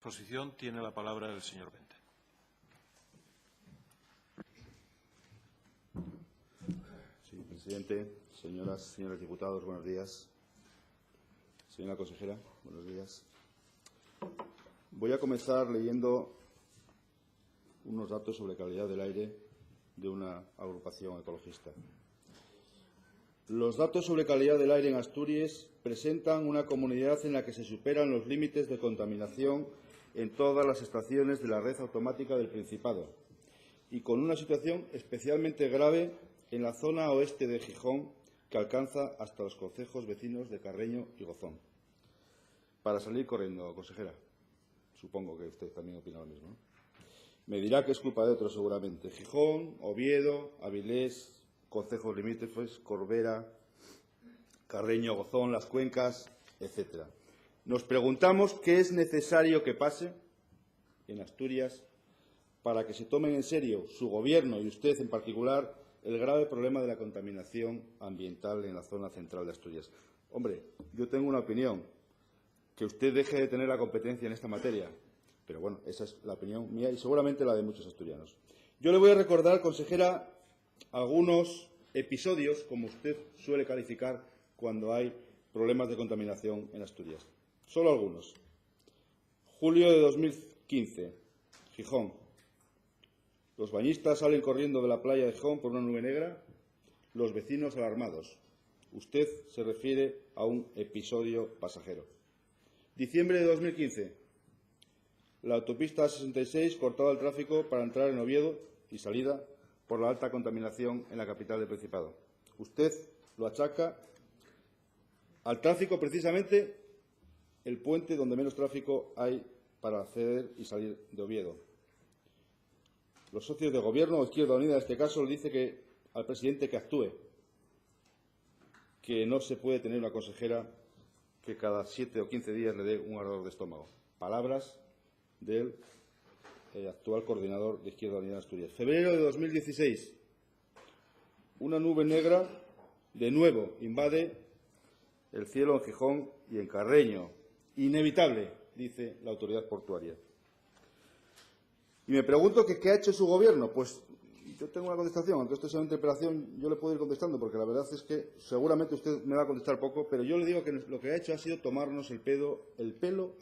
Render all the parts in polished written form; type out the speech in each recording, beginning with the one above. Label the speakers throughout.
Speaker 1: exposición tiene la palabra el señor Bente.
Speaker 2: Sí, presidente, señoras y señores diputados, buenos días. Señora consejera, buenos días. Voy a comenzar leyendo unos datos sobre calidad del aire de una agrupación ecologista. Los datos sobre calidad del aire en Asturias presentan una comunidad en la que se superan los límites de contaminación en todas las estaciones de la red automática del Principado y con una situación especialmente grave en la zona oeste de Gijón, que alcanza hasta los concejos vecinos de Carreño y Gozón. Para salir corriendo, consejera, supongo que usted también opina lo mismo, ¿no? Me dirá que es culpa de otros seguramente. Gijón, Oviedo, Avilés, concejos limítrofes, Corbera, Carreño, Gozón, Las Cuencas, etcétera. Nos preguntamos qué es necesario que pase en Asturias para que se tomen en serio su Gobierno y usted en particular el grave problema de la contaminación ambiental en la zona central de Asturias. Hombre, yo tengo una opinión, que usted deje de tener la competencia en esta materia, pero bueno, esa es la opinión mía y seguramente la de muchos asturianos. Yo le voy a recordar, consejera, algunos episodios, como usted suele calificar cuando hay problemas de contaminación en Asturias. Solo algunos. Julio de 2015, Gijón. Los bañistas salen corriendo de la playa de Gijón por una nube negra, los vecinos alarmados. Usted se refiere a un episodio pasajero. Diciembre de 2015, la autopista 66 cortada al tráfico para entrar en Oviedo y salida por la alta contaminación en la capital del Principado. Usted lo achaca al tráfico, precisamente el puente donde menos tráfico hay para acceder y salir de Oviedo. Los socios de Gobierno, o Izquierda Unida en este caso, le dice al presidente que actúe, que no se puede tener una consejera que cada 7 o 15 días le dé un ardor de estómago. Palabras del actual coordinador de Izquierda Unida en Asturias. Febrero de 2016. Una nube negra de nuevo invade el cielo en Gijón y en Carreño. Inevitable, dice la autoridad portuaria. Y me pregunto que qué ha hecho su Gobierno. Pues yo tengo una contestación, aunque esto sea una interpelación, yo le puedo ir contestando, porque la verdad es que seguramente usted me va a contestar poco, pero yo le digo que lo que ha hecho ha sido tomarnos el pelo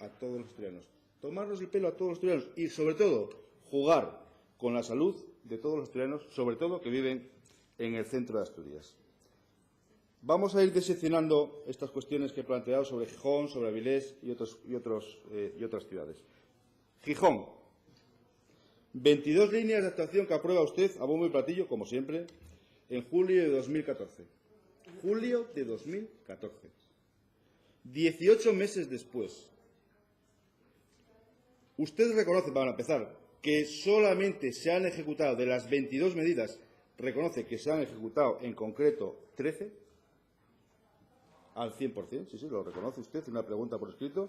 Speaker 2: a todos los asturianos. Tomarnos el pelo a todos los asturianos y, sobre todo, jugar con la salud de todos los asturianos, sobre todo que viven en el centro de Asturias. Vamos a ir diseccionando estas cuestiones que he planteado sobre Gijón, sobre Avilés y otras ciudades. Gijón. 22 líneas de actuación que aprueba usted a bombo y platillo, como siempre, en julio de 2014. Julio de 2014. 18 meses después. Usted reconoce, para empezar, que solamente se han ejecutado, de las 22 medidas, reconoce que se han ejecutado en concreto 13, al 100%, sí, lo reconoce usted, una pregunta por escrito.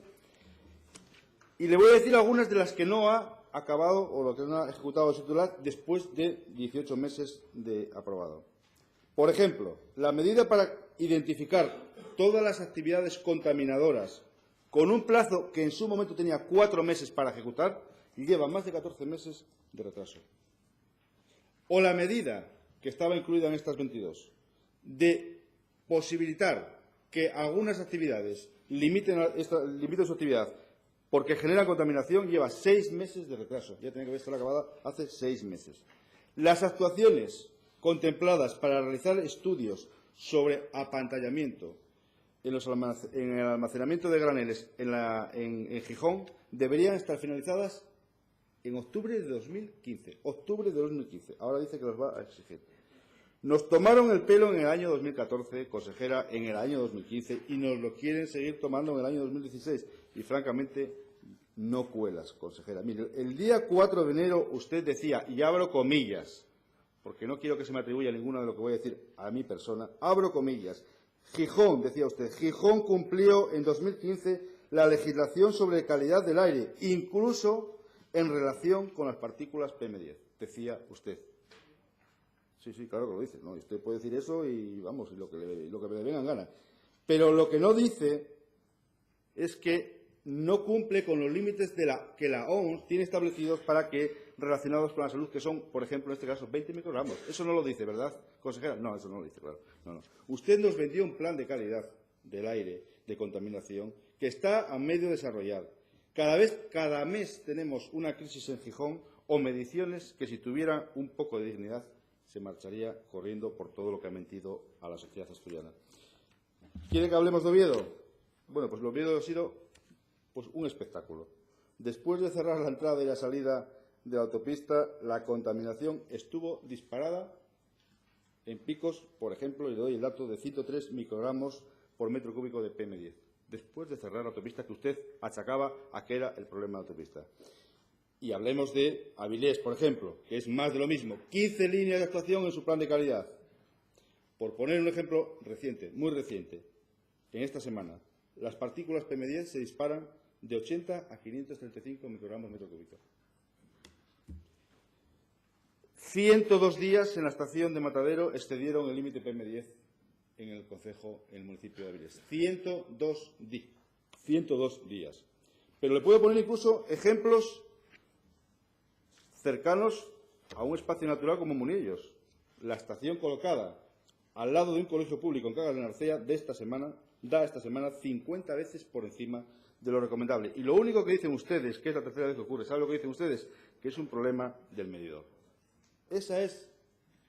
Speaker 2: Y le voy a decir algunas de las que no ha acabado o lo que no ha ejecutado el titular después de 18 meses de aprobado. Por ejemplo, la medida para identificar todas las actividades contaminadoras con un plazo que en su momento tenía 4 meses para ejecutar y lleva más de 14 meses de retraso. O la medida que estaba incluida en estas 22 de posibilitar que algunas actividades limiten su actividad porque genera contaminación, lleva 6 meses de retraso. Ya tenía que estar acabada hace 6 meses. Las actuaciones contempladas para realizar estudios sobre apantallamiento en el almacenamiento de graneles en Gijón deberían estar finalizadas en octubre de 2015. Octubre de 2015. Ahora dice que los va a exigir. Nos tomaron el pelo en el año 2014, consejera, en el año 2015, y nos lo quieren seguir tomando en el año 2016. Y, francamente, no cuelas, consejera. Mire, el día 4 de enero usted decía, y abro comillas, porque no quiero que se me atribuya ninguno de lo que voy a decir a mi persona, abro comillas, Gijón, decía usted, Gijón cumplió en 2015 la legislación sobre calidad del aire, incluso en relación con las partículas PM10, decía usted. Sí, claro que lo dice. ¿No? Usted puede decir eso y, vamos, lo que le venga en gana. Pero lo que no dice es que no cumple con los límites que la OMS tiene establecidos relacionados con la salud, que son, por ejemplo, en este caso, 20 microgramos. Eso no lo dice, ¿verdad, consejera? No, eso no lo dice, claro. No. Usted nos vendió un plan de calidad del aire, de contaminación, que está a medio de desarrollar. Cada mes tenemos una crisis en Gijón o mediciones que, si tuvieran un poco de dignidad, se marcharía corriendo por todo lo que ha mentido a la sociedad asturiana. ¿Quieren que hablemos de Oviedo? Bueno, pues Oviedo ha sido un espectáculo. Después de cerrar la entrada y la salida de la autopista, la contaminación estuvo disparada en picos, por ejemplo, le doy el dato de 103 microgramos por metro cúbico de PM10, después de cerrar la autopista que usted achacaba a que era el problema de la autopista. Y hablemos de Avilés, por ejemplo, que es más de lo mismo. 15 líneas de actuación en su plan de calidad. Por poner un ejemplo reciente, muy reciente, en esta semana, las partículas PM10 se disparan de 80 a 535 microgramos metro cúbico. 102 días en la estación de Matadero excedieron el límite PM10 en el concejo, en el municipio de Avilés. 102 días. Pero le puedo poner incluso ejemplos cercanos a un espacio natural como Munillos. La estación colocada al lado de un colegio público en Cangas de Narcea da esta semana 50 veces por encima de lo recomendable. Y lo único que dicen ustedes, que es la tercera vez que ocurre, ¿saben lo que dicen ustedes? Que es un problema del medidor. Esa es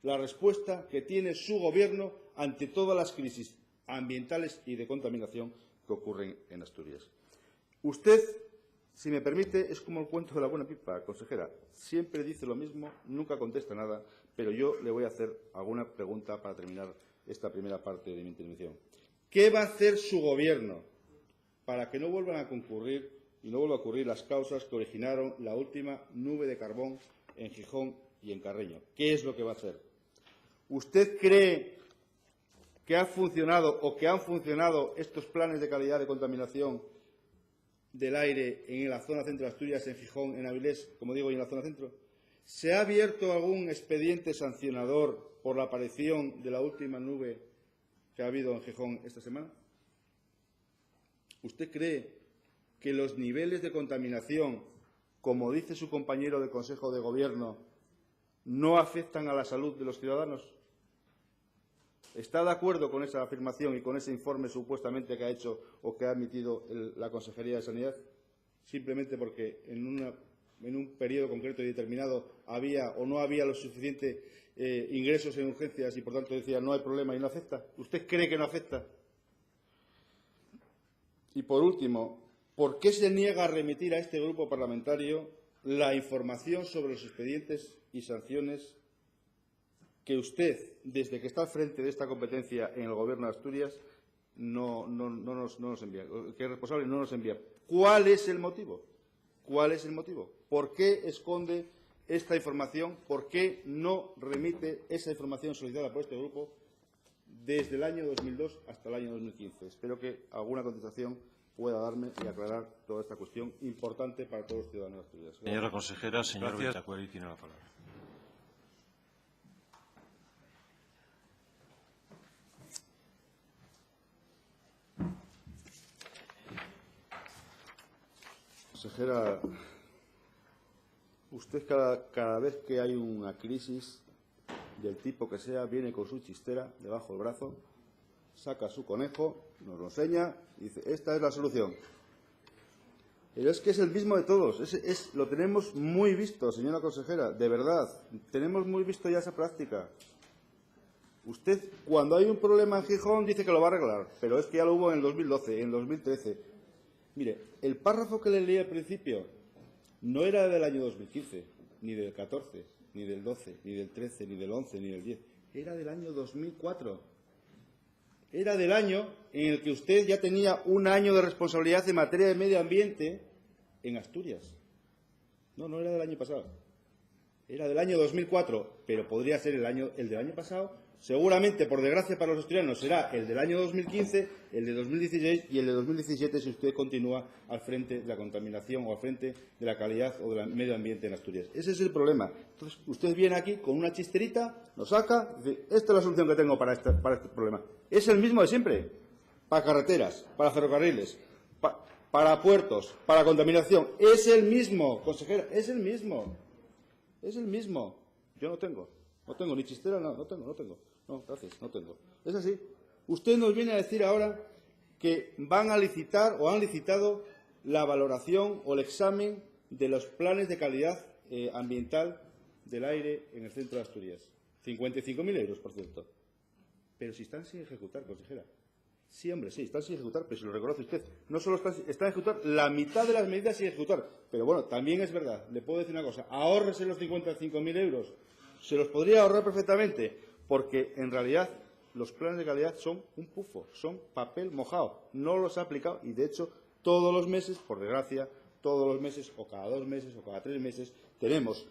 Speaker 2: la respuesta que tiene su Gobierno ante todas las crisis ambientales y de contaminación que ocurren en Asturias. Usted, si me permite, es como el cuento de la buena pipa, consejera. Siempre dice lo mismo, nunca contesta nada, pero yo le voy a hacer alguna pregunta para terminar esta primera parte de mi intervención. ¿Qué va a hacer su Gobierno para que no vuelvan a concurrir y no vuelvan a ocurrir las causas que originaron la última nube de carbón en Gijón y en Carreño? ¿Qué es lo que va a hacer? ¿Usted cree que ha funcionado o que han funcionado estos planes de calidad de contaminación del aire en la zona centro de Asturias, en Gijón, en Avilés, como digo, y en la zona centro? ¿Se ha abierto algún expediente sancionador por la aparición de la última nube que ha habido en Gijón esta semana? ¿Usted cree que los niveles de contaminación, como dice su compañero de Consejo de Gobierno, no afectan a la salud de los ciudadanos? ¿Está de acuerdo con esa afirmación y con ese informe supuestamente que ha hecho o que ha emitido la Consejería de Sanidad? Simplemente porque en un periodo concreto y determinado había o no había los suficientes ingresos en urgencias y, por tanto, decía no hay problema y no afecta. ¿Usted cree que no afecta? Y, por último, ¿por qué se niega a remitir a este grupo parlamentario la información sobre los expedientes y sanciones que usted, desde que está al frente de esta competencia en el Gobierno de Asturias, no nos envía, que es responsable no nos envía? ¿Cuál es el motivo? ¿Cuál es el motivo? ¿Por qué esconde esta información? ¿Por qué no remite esa información solicitada por este grupo desde el año 2002 hasta el año 2015? Espero que alguna contestación pueda darme y aclarar toda esta cuestión importante para todos los ciudadanos de Asturias.
Speaker 1: Señora consejera, señor Bentacueri tiene la palabra.
Speaker 2: Consejera, usted cada vez que hay una crisis del tipo que sea, viene con su chistera debajo del brazo, saca su conejo, nos lo enseña y dice, esta es la solución. Pero es que es el mismo de todos, lo tenemos muy visto, señora consejera, de verdad, tenemos muy visto ya esa práctica. Usted, cuando hay un problema en Gijón, dice que lo va a arreglar, pero es que ya lo hubo en el 2012, en el 2013. Mire, el párrafo que le leí al principio no era del año 2015, ni del 14, ni del 12, ni del 13, ni del 11, ni del 10. Era del año 2004. Era del año en el que usted ya tenía un año de responsabilidad en materia de medio ambiente en Asturias. No era del año pasado. Era del año 2004, pero podría ser el del año pasado. Seguramente, por desgracia para los asturianos, será el del año 2015, el de 2016 y el de 2017 si usted continúa al frente de la contaminación o al frente de la calidad o del medio ambiente en Asturias. Ese es el problema. Entonces, usted viene aquí con una chisterita, lo saca y dice, esta es la solución que tengo para este problema. Es el mismo de siempre. Para carreteras, para ferrocarriles. para puertos, para contaminación. Es el mismo, consejera, es el mismo. Es el mismo. Yo no tengo ni chistera, no tengo. No, gracias, no tengo. Es así. Usted nos viene a decir ahora que van a licitar o han licitado la valoración o el examen de los planes de calidad ambiental del aire en el centro de Asturias. 55.000 euros, por cierto. Pero si están sin ejecutar, consejera. Sí, hombre, sí, están sin ejecutar, pero si lo reconoce usted. No solo están sin ejecutar, la mitad de las medidas sin ejecutar. Pero bueno, también es verdad, le puedo decir una cosa, ahórrese los 55.000 euros. Se los podría ahorrar perfectamente, porque en realidad los planes de calidad son un pufo, son papel mojado. No los ha aplicado y, de hecho, todos los meses, por desgracia, todos los meses, o cada 2 meses, o cada 3 meses, tenemos,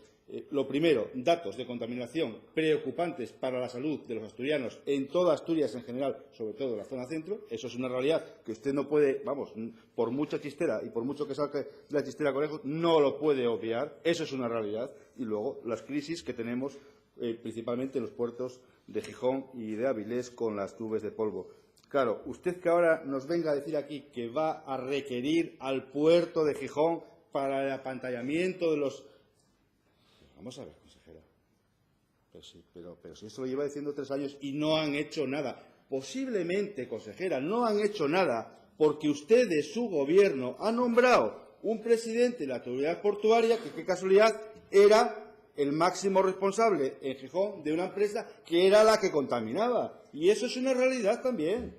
Speaker 2: lo primero, datos de contaminación preocupantes para la salud de los asturianos en toda Asturias en general, sobre todo en la zona centro. Eso es una realidad que usted no puede, vamos, por mucha chistera y por mucho que saque de la chistera conejos, no lo puede obviar. Eso es una realidad. Y luego las crisis que tenemos principalmente en los puertos de Gijón y de Avilés con las nubes de polvo. Claro, usted que ahora nos venga a decir aquí que va a requerir al puerto de Gijón para el apantallamiento de los... Vamos a ver, consejera. Pero si eso lo lleva diciendo 3 años y no han hecho nada. Posiblemente, consejera, no han hecho nada porque usted de su gobierno ha nombrado un presidente de la autoridad portuaria que, qué casualidad, era el máximo responsable en Gijón de una empresa que era la que contaminaba. Y eso es una realidad también.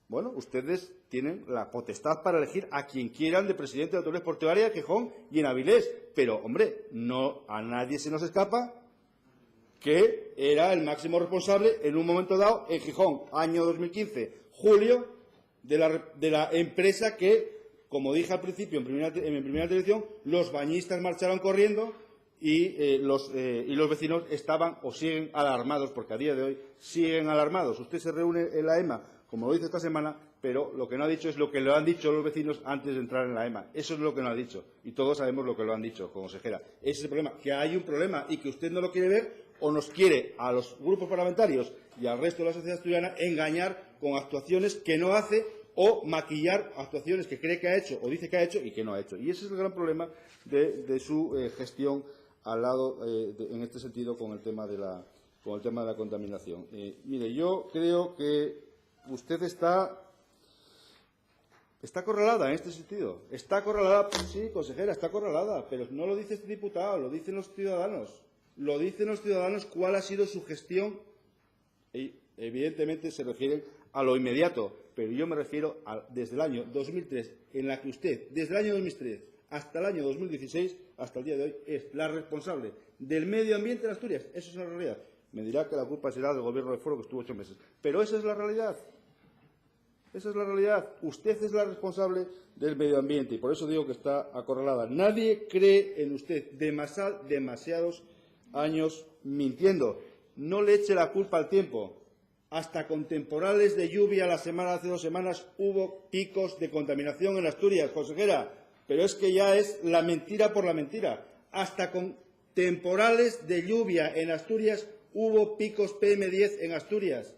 Speaker 2: Bueno, ustedes tienen la potestad para elegir a quien quieran de presidente de la autoridad portuaria de Gijón y en Avilés. Pero, hombre, no a nadie se nos escapa que era el máximo responsable en un momento dado en Gijón, año 2015, julio, de la empresa que, como dije al principio en mi primera intervención, los bañistas marcharon corriendo y los vecinos estaban o siguen alarmados, porque a día de hoy siguen alarmados. Usted se reúne en la EMA, como lo dice esta semana, pero lo que no ha dicho es lo que le han dicho los vecinos antes de entrar en la EMA. Eso es lo que no ha dicho. Y todos sabemos lo que lo han dicho, consejera. Ese es el problema, que hay un problema y que usted no lo quiere ver o nos quiere a los grupos parlamentarios y al resto de la sociedad asturiana engañar con actuaciones que no hace o maquillar actuaciones que cree que ha hecho o dice que ha hecho y que no ha hecho. Y ese es el gran problema de su gestión al lado, en este sentido, con el tema de la contaminación. Mire, yo creo que usted está acorralada en este sentido. Está acorralada, sí, consejera, está acorralada, pero no lo dice este diputado, lo dicen los ciudadanos. Lo dicen los ciudadanos cuál ha sido su gestión y, evidentemente, se refieren a lo inmediato, pero yo me refiero desde el año 2003, en la que usted, desde el año 2003 hasta el año 2016, hasta el día de hoy, es la responsable del medio ambiente en Asturias. Eso es una realidad. Me dirá que la culpa será del Gobierno de Foro, que estuvo 8 meses. Pero esa es la realidad. Esa es la realidad. Usted es la responsable del medio ambiente y por eso digo que está acorralada. Nadie cree en usted. Demasiados años mintiendo. No le eche la culpa al tiempo. Hasta con temporales de lluvia hace 2 semanas hubo picos de contaminación en Asturias, consejera. Pero es que ya es la mentira por la mentira. Hasta con temporales de lluvia en Asturias hubo picos PM10 en Asturias.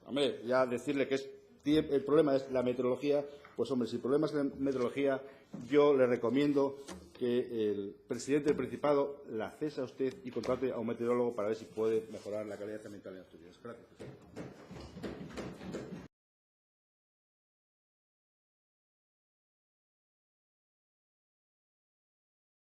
Speaker 2: Hombre, ya decirle que el problema es la meteorología, pues hombre, si el problema es la meteorología, yo le recomiendo que el presidente del Principado la cese a usted y contrate a un meteorólogo para ver si puede mejorar la calidad ambiental en Asturias. Gracias.